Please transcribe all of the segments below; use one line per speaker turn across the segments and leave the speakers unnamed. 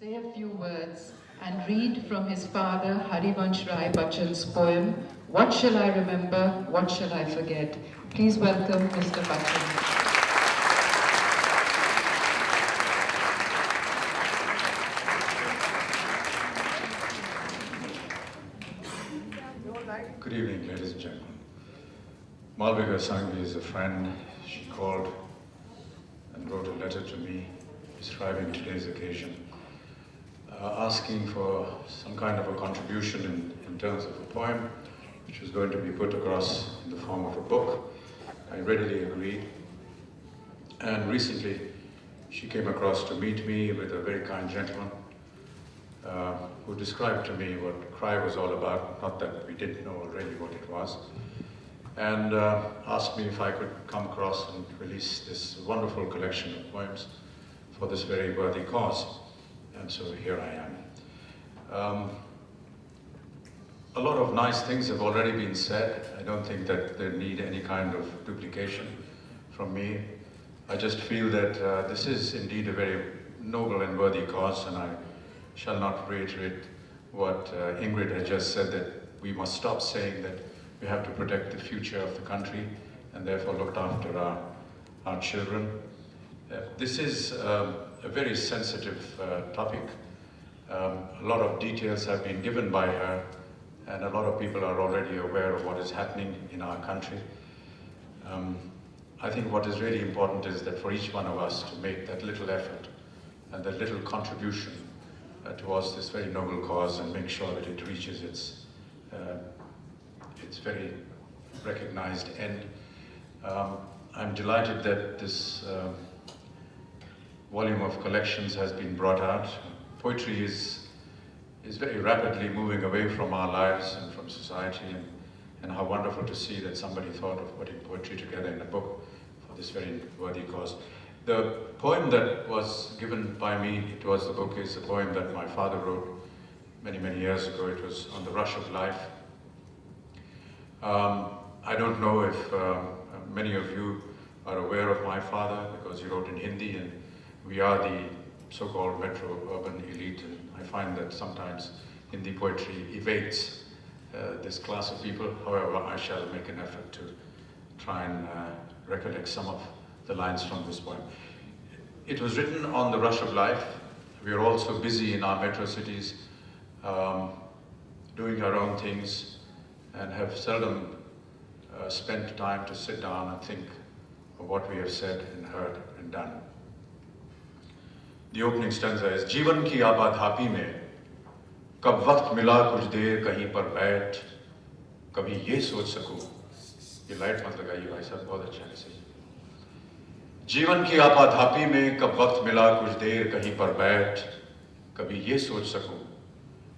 say a few words and read from his father Harivansh Rai Bachchan's poem, What Shall I Remember, What Shall I Forget? Please welcome Mr. Bachchan.
Good evening, ladies and gentlemen. Malvika Sangvi is a friend. She called and wrote a letter to me describing today's occasion, asking for some kind of a contribution in terms of a poem which was going to be put across in the form of a book. I readily agreed. And recently she came across to meet me with a very kind gentleman who described to me what Cry was all about, not that we didn't know already what it was, and asked me if I could come across and release this wonderful collection of poems for this very worthy cause. And so here I am. A lot of nice things have already been said. I don't think that they need any kind of duplication from me. I just feel that this is indeed a very noble and worthy cause, and I shall not reiterate what Ingrid has just said, that we must stop saying that we have to protect the future of the country and therefore look after our children. This is a very sensitive topic. A lot of details have been given by her, and a lot of people are already aware of what is happening in our country. I think what is really important is that for each one of us to make that little effort and that little contribution towards this very noble cause and make sure that it reaches its very recognized end. I'm delighted that this volume of collections has been brought out. Poetry is very rapidly moving away from our lives and from society, and how wonderful to see that somebody thought of putting poetry together in a book for this very worthy cause. The poem that was given by me towards the book is a poem that my father wrote many, many years ago. It was on the rush of life. I don't know if many of you are aware of my father, because he wrote in Hindi, and we are the so-called metro urban elite, and I find that sometimes Hindi poetry evades this class of people. However, I shall make an effort to try and recollect some of the lines from this poem. It was written on the rush of life. We are all so busy in our metro cities, doing our own things, and have seldom spent time to sit down and think of what we have said and heard and done. The opening stanza is, जीवन की आपाधापी में कब वक्त मिला कुछ देर कहीं पर बैठ, कभी ये सोच सकूं, ये लाइट मत लगाइए भाई साहब, बहुत अच्छा है सही। जीवन की आपाधापी में कब वक्त मिला कुछ देर कहीं पर बैठ, कभी ये सोच सकूं,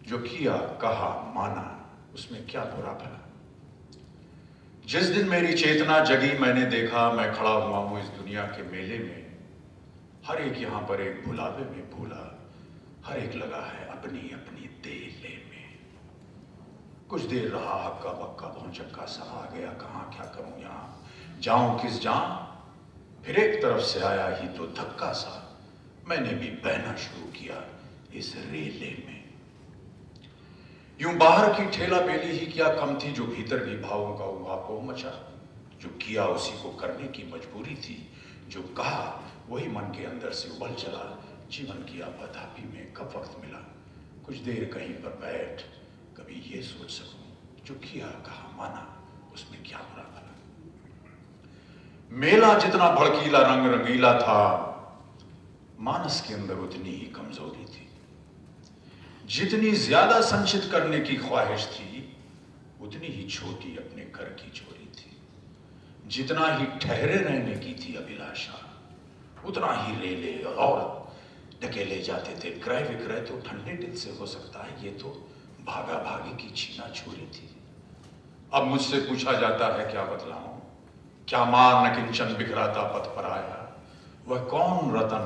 जो किया कहा माना उसमें क्या बुरा भला। जिस दिन मेरी चेतना जगी मैंने देखा मैं खड़ा हुआ हूं इस दुनिया के मेले में, हर एक यहाँ पर एक भुलावे में भूला, हर एक लगा है अपनी अपनी देले में। कुछ देर रहा हक्का बक्का भौचक्का सा, आ गया कहाँ क्या करूं यहाँ, जाऊं किस जाऊं, फिर एक तरफ से आया ही तो धक्का सा, मैंने भी बहना शुरू किया इस रेले में। यूं बाहर की ठेला बेली ही क्या कम थी, जो भीतर भी भावों का उहापोह मचा, जो किया उसी को करने की मजबूरी थी, जो कहा वही मन के अंदर से उबल चला। जीवन की आपाधापी में कब वक्त मिला कुछ देर कहीं पर बैठ, कभी ये सोच सकूं, जो किया कहा माना उसमें क्या बुरा भला। मेला जितना भड़कीला रंग रंगीला था, मानस के अंदर उतनी ही कमजोरी थी। जितनी ज्यादा संचित करने की ख्वाहिश थी, उतनी ही छोटी अपने घर की चोरी थी। जितना ही ठहरे रहने की थी अभिलाषा, उतना ही रेले और ढकेले जाते थे। क्रय विक्रय तो ठंडे दिल से हो सकता है, ये तो भागा भागी की छीना छोरी थी। अब मुझसे पूछा जाता है क्या बतलाऊं, क्या मार न किंचन बिखराता पथ पर आया, वह कौन रतन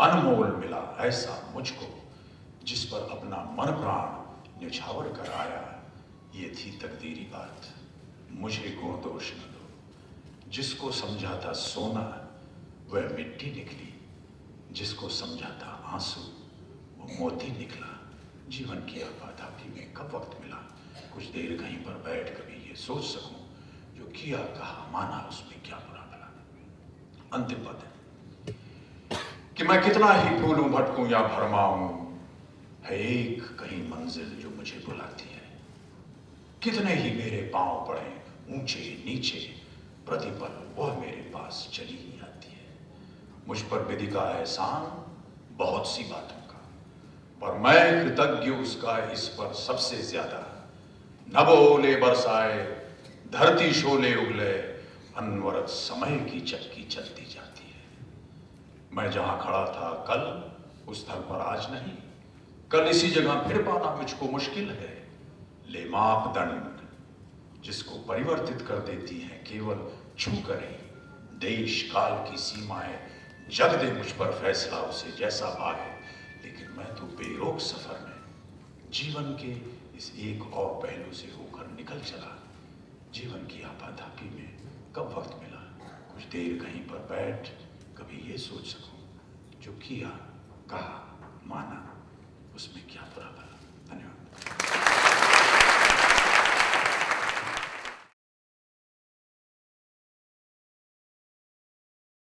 अनमोल मिला ऐसा मुझको, जिस पर अपना मन प्राण न्यौछावर कर आया। ये थी तकदीरी बात, मुझे को दोष न दो, जिसको समझा था सोना वह मिट्टी निकली, जिसको समझा था आंसू वो
मोती निकला। जीवन की आपाधापी में कब वक्त मिला, कुछ देर कहीं पर बैठ कभी ये सोच सकूं, जो किया कहा माना उसमें क्या बुरा भला। अंतिम पद है कि मैं कितना ही भूलूं भटकूं या भरमाऊं, है एक कहीं मंजिल जो मुझे बुलाती है। कितने ही मेरे पांव पड़े ऊंचे नीचे, प्रतिपल वह मेरे पास चली ही आती है। मुझ पर विधि का एहसान बहुत सी बातों का, पर मैं कृतज्ञ उसका इस पर सबसे ज्यादा। नभ ओले बरसाए, धरती शोले उगले, अनवरत समय की चक्की चलती जाती है। मैं जहां खड़ा था कल, उस स्थल पर आज नहीं, कल इसी जगह फिर पाना मुझको मुश्किल है। ले मापदंड जिसको परिवर्तित कर देती हैं केवल छू कर ही। देश काल की सीमाएं जग दे मुझ पर फैसला उसे जैसा भाए, लेकिन मैं तो बेरोक सफर में जीवन के इस एक और पहलू से होकर निकल चला। जीवन की आपाधापी में कब वक्त मिला, कुछ देर कहीं पर बैठ कभी ये सोच सकूं, जो किया कहा माना उसमें क्या बुरा भला। धन्यवाद।